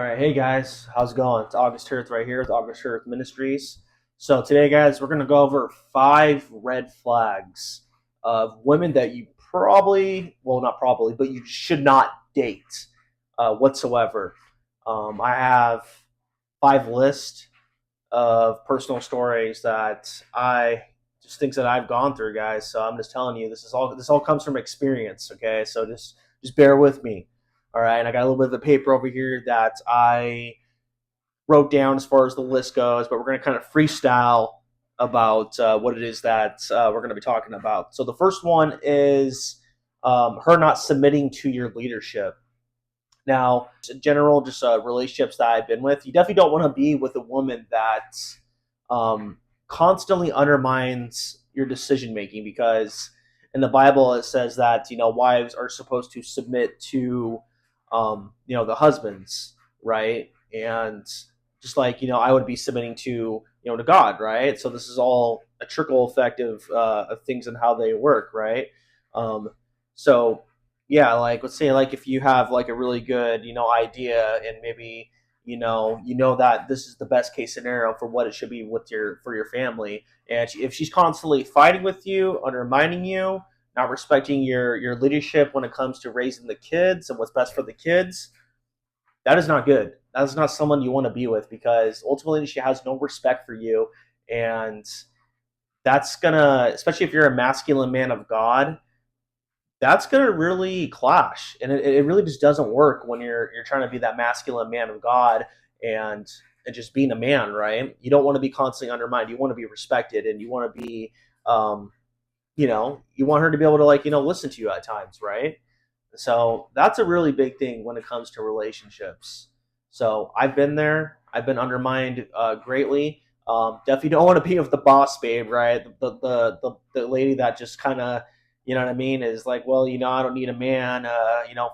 All right, hey guys, how's it going? It's August Earth right here with August Earth Ministries. So today, guys, we're gonna go over 5 red flags of women that you probably, well, not probably, but you should not date whatsoever. I have 5 lists of personal stories that I just things that I've gone through, guys. So I'm just telling you, this all comes from experience. Okay, so just bear with me. All right, and I got a little bit of the paper over here that I wrote down as far as the list goes, but we're going to kind of freestyle about what it is that we're going to be talking about. So the first one is her not submitting to your leadership. Now, in general, just relationships that I've been with, you definitely don't want to be with a woman that um, constantly undermines your decision making, because in the Bible it says that wives are supposed to submit to the husbands, right? And just like I would be submitting to God, right? So this is all a trickle effect of things and how they work, right? Um, so yeah, like let's say like if you have like a really good idea, and maybe you know that this is the best case scenario for what it should be with your family, and if she's constantly fighting with you, undermining you, not respecting your leadership when it comes to raising the kids and what's best for the kids, that is not good. That is not someone you want to be with, because ultimately she has no respect for you, and that's gonna, especially if you're a masculine man of God, that's gonna really clash, and it really just doesn't work when you're trying to be that masculine man of God, and just being a man, right? You don't want to be constantly undermined. You want to be respected, and you want to be, um, you want her to be able to listen to you at times, right? So that's a really big thing when it comes to relationships. So I've been there. I've been undermined greatly. Definitely don't want to be with the boss babe, right? The lady that just kind of, you know what I mean, is like, well, I don't need a man,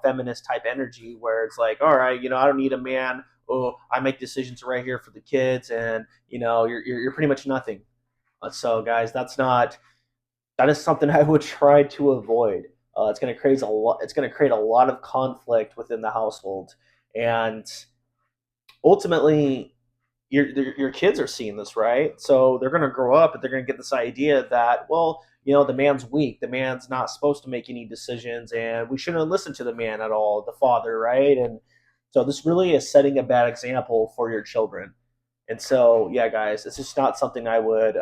feminist type energy, where it's like, all right, I don't need a man. Oh, I make decisions right here for the kids, and you're pretty much nothing. So guys, that is something I would try to avoid. It's going to create a lot. It's going to create a lot of conflict within the household, and ultimately, your kids are seeing this, right? So they're going to grow up and they're going to get this idea that, well, the man's weak. The man's not supposed to make any decisions, and we shouldn't listen to the man at all, the father, right? And so this really is setting a bad example for your children. And so, yeah, guys, it's just not something I would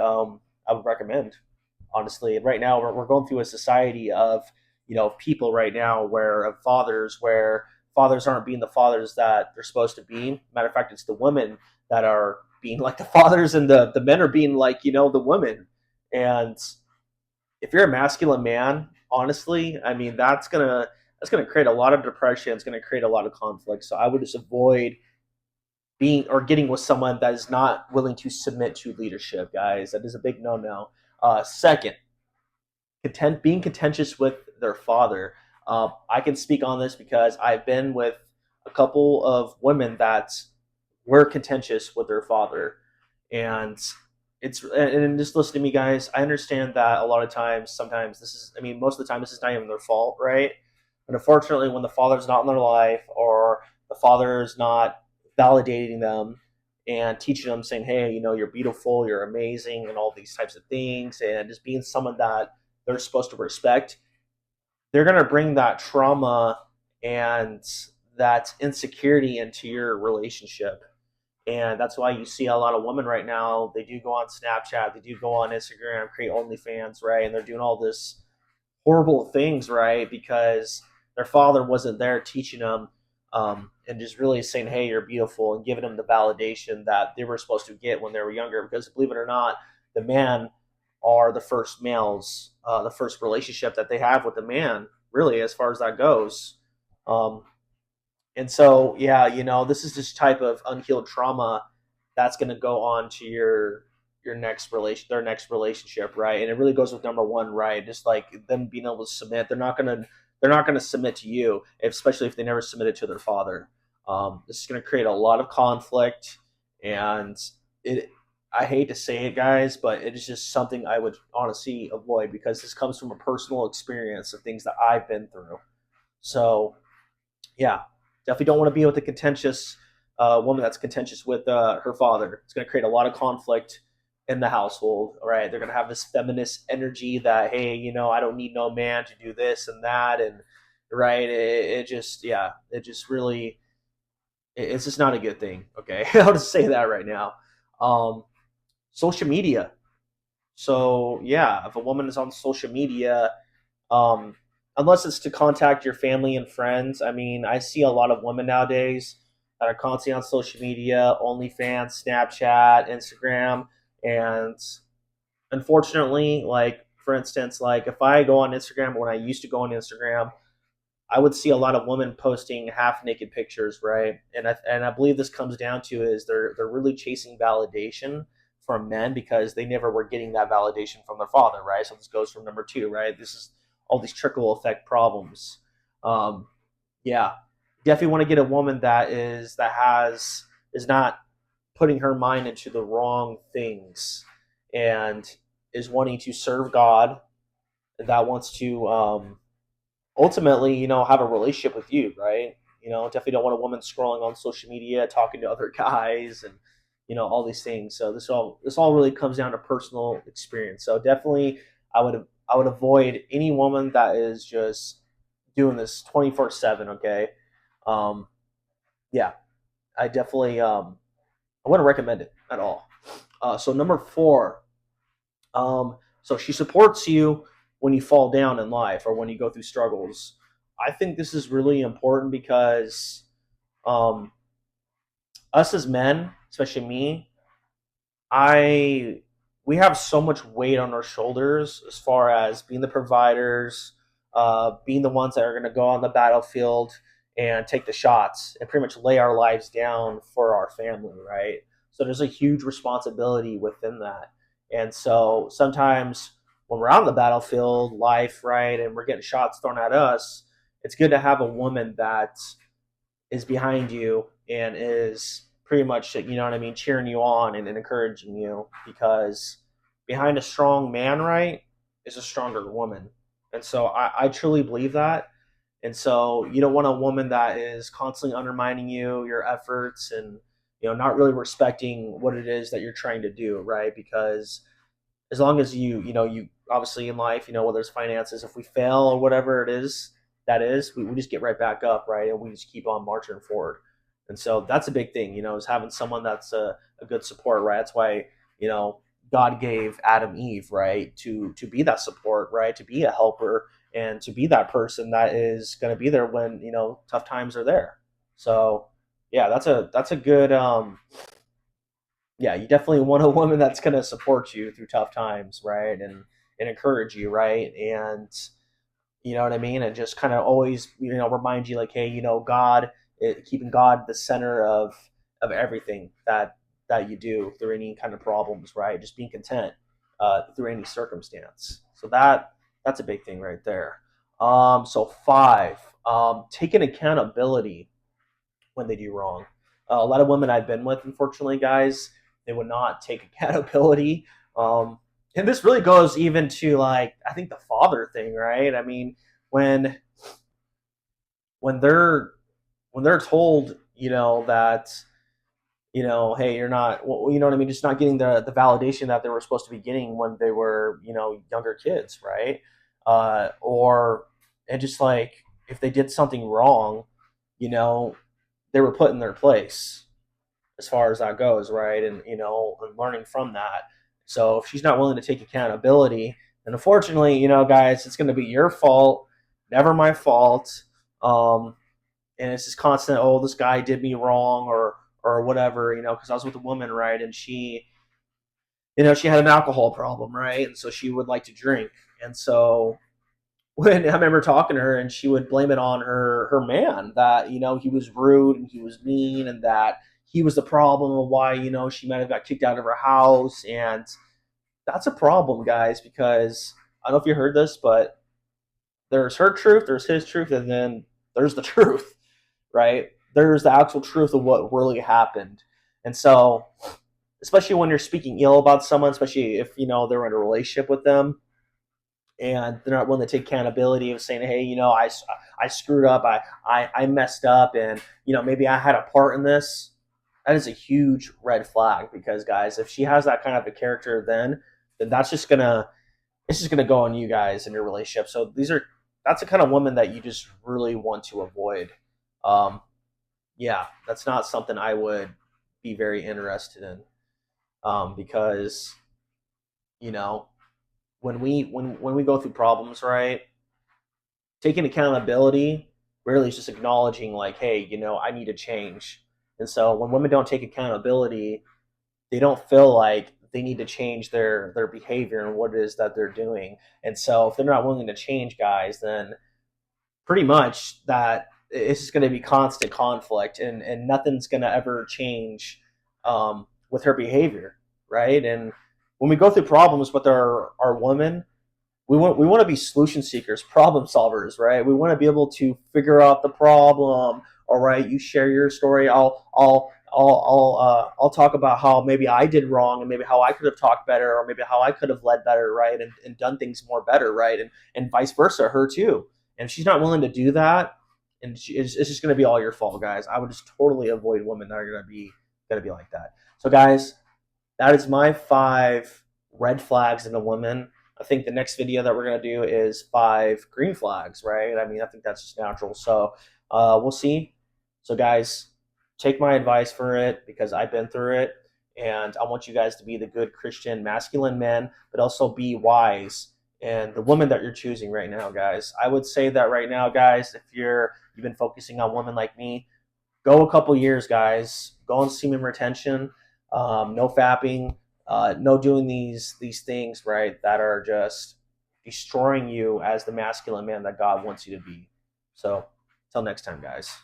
recommend, honestly. And right now, we're going through a society of people right now where fathers aren't being the fathers that they're supposed to be. Matter of fact, it's the women that are being like the fathers, and the men are being like the women. And if you're a masculine man, honestly, I mean that's gonna create a lot of depression. It's gonna create a lot of conflict. So I would just avoid being or getting with someone that is not willing to submit to leadership, guys. That is a big no-no. Second, being contentious with their father. I can speak on this because I've been with a couple of women that were contentious with their father, and just listen to me, guys. I understand that a lot of times, sometimes this is, I mean, most of the time, this is not even their fault, right? But unfortunately, when the father's not in their life, or the father is not validating them and teaching them, saying, "Hey, you're beautiful, you're amazing," and all these types of things, and just being someone that they're supposed to respect, they're going to bring that trauma and that insecurity into your relationship. And that's why you see a lot of women right now, they do go on Snapchat, they do go on Instagram, create OnlyFans, right? And they're doing all this horrible things, right? Because their father wasn't there teaching them, and just really saying, "Hey, you're beautiful," and giving them the validation that they were supposed to get when they were younger. Because believe it or not, the man are the first males, the first relationship that they have with the man, really, as far as that goes. Um, and so, yeah, this is this type of unhealed trauma that's going to go on to their next relationship, right? And it really goes with number one, right? Just like them being able to submit, they're not gonna submit to you, especially if they never submitted to their father. This is going to create a lot of conflict, and it. I hate to say it, guys, but it is just something I would honestly avoid, because this comes from a personal experience of things that I've been through. So, yeah, definitely don't want to be with a contentious a woman that's contentious with her father. It's going to create a lot of conflict in the household, right? They're going to have this feminist energy that, hey, I don't need no man to do this and that. And, right, it just, yeah, it just really, it's just not a good thing. Okay. I'll just say that right now. Um, Social media. So, yeah, if a woman is on social media, um, unless it's to contact your family and friends. I mean, I see a lot of women nowadays that are constantly on social media, OnlyFans, Snapchat, Instagram, and unfortunately, like for instance, like if I go on Instagram, when I used to go on Instagram, I would see a lot of women posting half naked pictures, right? And I believe this comes down to is they're really chasing validation from men because they never were getting that validation from their father, right? So this goes from number two, right? This is all these trickle effect problems. Um, yeah, definitely want to get a woman that is not putting her mind into the wrong things and is wanting to serve God, that wants to ultimately, have a relationship with you, right? Definitely don't want a woman scrolling on social media, talking to other guys, and all these things. So this all really comes down to personal experience. So definitely, I would avoid any woman that is just doing this 24/7. Okay, um, yeah, I definitely I wouldn't recommend it at all. So number four, so she supports you when you fall down in life or when you go through struggles. I think this is really important because um, us as men, especially me, I we have so much weight on our shoulders as far as being the providers, being the ones that are going to go on the battlefield and take the shots and pretty much lay our lives down for our family, right? So there's a huge responsibility within that. And so sometimes when we're on the battlefield, life, right, and we're getting shots thrown at us, it's good to have a woman that is behind you and is pretty much, what I mean, cheering you on and encouraging you, because behind a strong man, right, is a stronger woman. And so I truly believe that. And so you don't want a woman that is constantly undermining you, your efforts, and not really respecting what it is that you're trying to do, right? Because as long as you obviously in life, whether it's finances, if we fail or whatever it is, we just get right back up, right? And we just keep on marching forward. And so that's a big thing, is having someone that's a good support, right? That's why, you know, God gave Adam Eve, right, to be that support, right? To be a helper and to be that person that is going to be there when, tough times are there. So yeah, that's a good yeah, you definitely want a woman that's going to support you through tough times, right? And encourage you, right? And you know what I mean? And just kind of always, remind you like, hey, God, keeping God the center of everything that you do through any kind of problems, right? Just being content through any circumstance. So that's a big thing right there. So five, taking accountability when they do wrong. A lot of women I've been with, unfortunately, guys, they would not take accountability. Um, and this really goes even to like I think the father thing, right? I mean, when when they're when they're told, that hey, you're not, well, you know what I mean, just not getting the validation that they were supposed to be getting when they were, younger kids, right? Or and just like if they did something wrong, you know, they were put in their place as far as that goes, right? And and learning from that. So if she's not willing to take accountability, then unfortunately, guys, it's going to be your fault, never my fault. Um, and it's just constant. Oh, this guy did me wrong, or whatever, because I was with a woman, right, and she had an alcohol problem, right, and so she would like to drink, and so when I remember talking to her, and she would blame it on her man, that he was rude and he was mean and that he was the problem of why she might have got kicked out of her house. And that's a problem, guys, because I don't know if you heard this, but there's her truth, there's his truth, and then there's the truth, right? There's the actual truth of what really happened. And so especially when you're speaking ill about someone, especially if they're in a relationship with them and they're not willing to take accountability of saying, hey, I screwed up, I messed up, and maybe I had a part in this. that is a huge red flag because guys, if she has that kind of a character, then that's just gonna it's just gonna go on you guys in your relationship. So that's the kind of woman that you just really want to avoid. Um, yeah, that's not something I would be very interested in, because you know when we go through problems, right? Taking accountability really is just acknowledging like, hey, I need to change. And so when women don't take accountability, they don't feel like they need to change their behavior and what it is that they're doing. And so if they're not willing to change, guys, then pretty much that it's just going to be constant conflict, and nothing's going to ever change with her behavior, right? And when we go through problems with our women, we want to be solution seekers, problem solvers, right? We want to be able to figure out the problem. All right, you share your story. I'll talk about how maybe I did wrong and maybe how I could have talked better or maybe how I could have led better, right? And done things more better, right? And vice versa, her too. And if she's not willing to do that, and it's just going to be all your fault, guys. I would just totally avoid women that are going to be like that. So, guys, that is my 5 red flags in a woman. I think the next video that we're going to do is 5 green flags, right? I mean, I think that's just natural. So we'll see. So, guys, take my advice for it because I've been through it. And I want you guys to be the good Christian, masculine men, but also be wise. And the woman that you're choosing right now, guys, I would say that right now, guys, if you've been focusing on women like me, go a couple years, guys. Go on semen retention, no fapping, no doing these things, right? That are just destroying you as the masculine man that God wants you to be. So, until next time, guys.